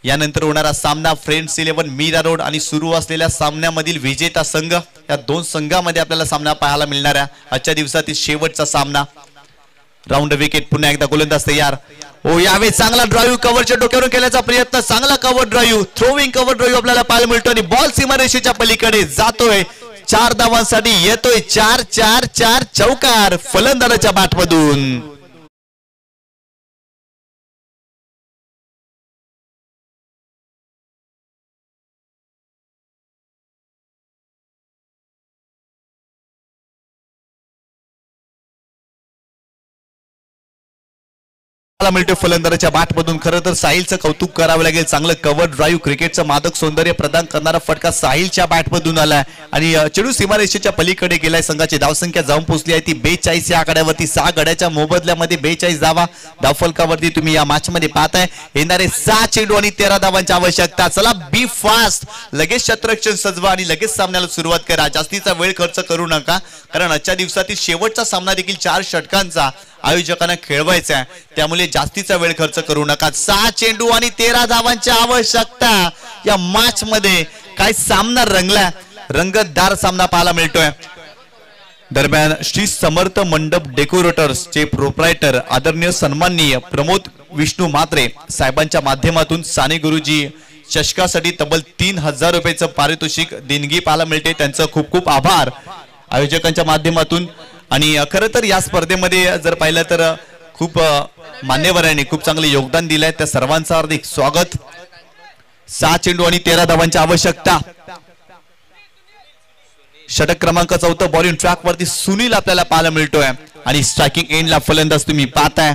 यानंतर होणारा सामना फ्रेंड्स 11 मीरा रोड आणि सुरू असलेल्या सामन्यामधील विजेता संघ, या 2 संघांमध्ये आपल्याला सामना पाहायला मिळणार आहे. आजच्या दिवसातील शेवटचा सामना. राऊंड विकेट पुन्हा एकदा गोलंदाज तयार. ओ यावेळी चांगला ड्राईव्ह कव्हरच्या डोक्यावरून केल्याचा प्रयत्न. चांगला cover drive, throwing cover drive आपल्याला पाहायला मिळतो आणि बॉल सीमारेषेच्या पलीकडे जातोय. 4 धावांसाठी येतोय 4-4-4 चौकार फलंदाजाच्या बॅटमधून. मिळतो फलंदाजाच्या बॅटमधून. खरं तर साहिलचं कौतुक करावं लागेल. चांगलं कव्हर ड्राईव्ह, क्रिकेटचं मादक सौंदर्य प्रदान करणारा फटका साहिलच्या बॅटमधून आलाय आणि चेंडू सीमारेषेच्या पलीकडे गेलाय. संघाची धावसंख्या जाऊन पोहोचली आहे ती 42 या आकड्यावरती. 6 गड्याच्या मोबदल्यामध्ये 42 धावा धावफलकावरती तुम्ही या मॅच मध्ये पाहताय. येणारे 6 चेंडू आणि 13 धावांची आवश्यकता. चला बी फास्ट, लगेच शतरक्षण सजवा आणि लगेच सामन्याला सुरुवात करा. जास्तीचा वेळ खर्च करू नका, कारण आजच्या दिवसातील शेवटचा सामना देखील 4 षटकांचा आयोजकांना खेळवायचा आहे. त्यामुळे जास्तीचा वेळ खर्च करू नका. 6 चेंडू आणि 13 धावांची आवश्यकता. या मॅच मध्ये काय सामना रंगला, रंगतदार सामना पाहायला मिळतोय. दरम्यान श्री समर्थ मंडप डेकोरेटर्स चे प्रोप्रायटर आदरणीय सन्माननीय प्रमोद विष्णू म्हात्रे साहेबांच्या माध्यमातून साने गुरुजी चषकासाठी तब्बल 3000 रुपयाचं पारितोषिक देणगी पाहायला मिळते. त्यांचं खूप खूप आभार आयोजकांच्या माध्यमातून. आणि खरं तर या स्पर्धेमध्ये जर पाहिलं तर खूप मान्यवरांनी खूप चांगले योगदान दिलंय. त्या सर्वांचं हार्दिक स्वागत. 6 चेंडू आणि 13 धावांची आवश्यकता. षटक क्रमांक 4 बॉलिंग ट्रॅक वरती सुनील आपल्याला पाहायला मिळतोय आणि स्ट्रायकिंग एंडला फलंदाज तुम्ही पाहताय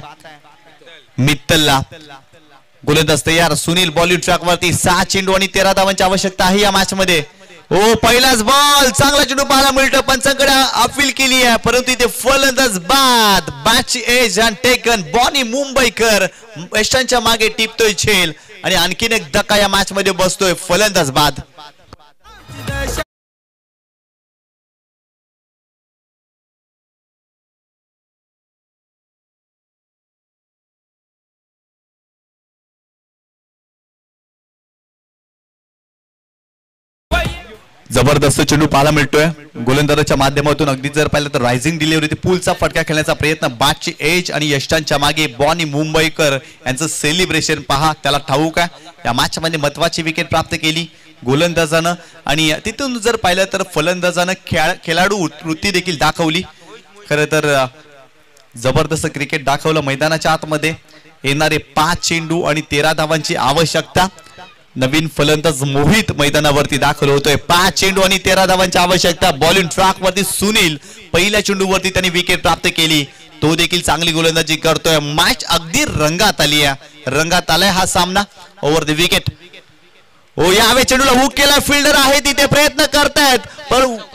मित्तलला. गोलंदाज तयार. सुनील बॉलिंग ट्रॅक वरती. 6 चेंडू आणि 13 धावांची आवश्यकता आहे या मॅच मध्ये. ओ पहिलाच बॉल, चांगला चेंडू पाहायला मिळतो. पंचांकडे अपील केली आहे, परंतु इथे फलंदाज बाद. बॅटची एज अँड टेकन. बॉनी मुंबईकर वेस्टर्नच्या मागे टिपतोय झेल आणि आणखीन एक धक्का या मॅच मध्ये बसतोय. फलंदाज बाद. जबरदस्त चेंडू पाहायला मिळतोय गोलंदाजाच्या माध्यमातून. अगदी जर पाहिलं तर रायझिंग डिलिव्हरी, पूलचा फटका खेळण्याचा प्रयत्न. बॅटची एज आणि यष्टांच्या मागे बॉनी मुंबईकर यांचं सेलिब्रेशन पहा. त्याला ठाऊक आहे या मॅच मध्ये महत्वाची विकेट प्राप्त केली गोलंदाजानं आणि तिथून जर पाहिलं तर फलंदाजानं खेळाडू वृत्ती देखील दाखवली. खरं तर जबरदस्त क्रिकेट दाखवलं मैदानाच्या आतमध्ये. येणारे 5 चेंडू आणि 13 धावांची आवश्यकता. नवीन फलंदाज मोहित मैदानावरती दाखल होतोय. 5 चेंडू आणि 13 धावांची आवश्यकता. बॉलिंग ट्रॅक वरती सुनील पहिल्या चेंडूवरती त्यांनी विकेट प्राप्त केली. तो देखील चांगली गोलंदाजी करतोय. मॅच अगदी रंगात आली आहे, रंगात आलाय हा सामना. Over the wicket. ओ यावे चेंडूला हुक केला. फिल्डर आहे तिथे प्रयत्न करतायत,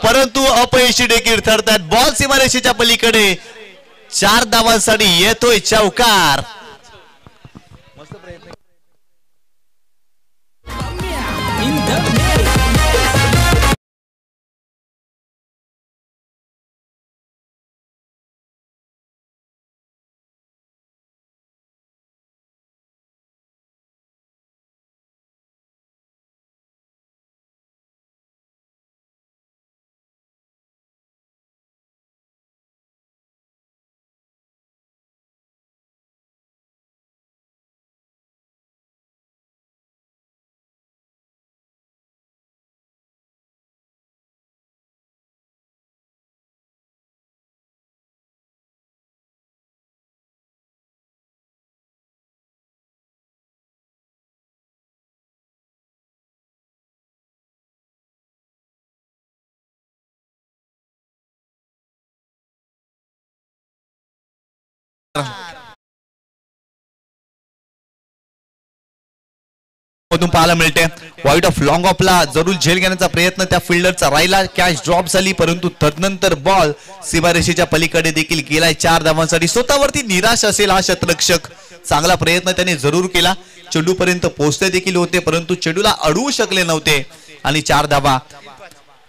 परंतु अपयशी देखील ठरतायत. बॉल सीमारेषेच्या पलीकडे. 4 धावांसाठी येतोय चौकार. मधून पाहायला मिळते. वाईट ऑफ लॉंग ऑफला जरूर झेल घेण्याचा प्रयत्न त्या फिल्डरचा राहिला, कॅच ड्रॉप झाली, परंतु तदनंतर बॉल सीमारेषेच्या पलीकडे देखील गेलाय 4 धावांसाठी. स्वतःवरती निराश असेल हा शतरक्षक, चांगला प्रयत्न त्याने जरूर केला, चेंडू पर्यंत पोहोचले देखील होते, परंतु चेंडूला अडवू शकले नव्हते आणि 4 धावा.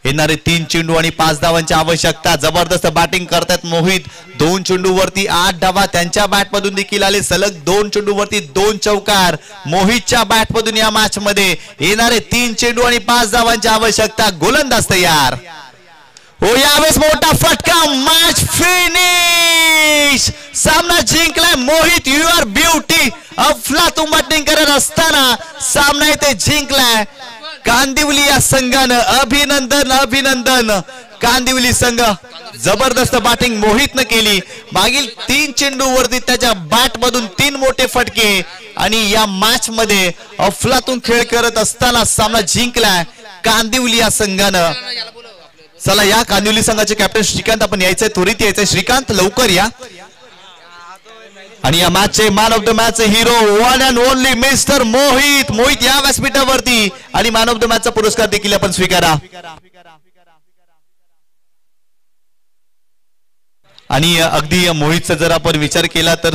येणारे 3 चेंडू आणि 5 धावांची आवश्यकता. जबरदस्त बॅटिंग करतात मोहित. 2 चेंडूवरती 8 धावा त्यांच्या बॅट मधून देखील आले. सलग 2 चेंडूवरती 2 चौकार मोहितच्या बॅट मधून या मॅच मध्ये. येणारे 3 चेंडू आणि 5 धावांची आवश्यकता. गोलंदाज तयार. हो, यावेळेस मोठा फटका, मॅच फिनिश. सामना जिंकलाय मोहित. You are beauty. अफलातून बॅटिंग करत असताना सामना इथे जिंकलाय कांदिवली या संघानं. अभिनंदन अभिनंदन. कांदिवली संघ जबरदस्त बॅटिंग मोहितनं केली. मागील 3 चेंडूवरती त्याच्या बॅट मधून 3 मोठे फटके आणि या मॅच मध्ये अफलातून खेळ करत असताना सामना जिंकलाय कांदिवली या संघानं. चला, या कांदिवली संघाचे कॅप्टन श्रीकांत आपण यायचंय, त्वरित यायचंय. श्रीकांत लवकर या. आणि या मॅचचे man of the match hero one and only mister Mohit. Mohit या व्यासपीठावरती आणि मॅन ऑफ द मॅचचा पुरस्कार देखील आपण स्वीकारा. आणि अगदी मोहितचा जर आपण विचार केला तर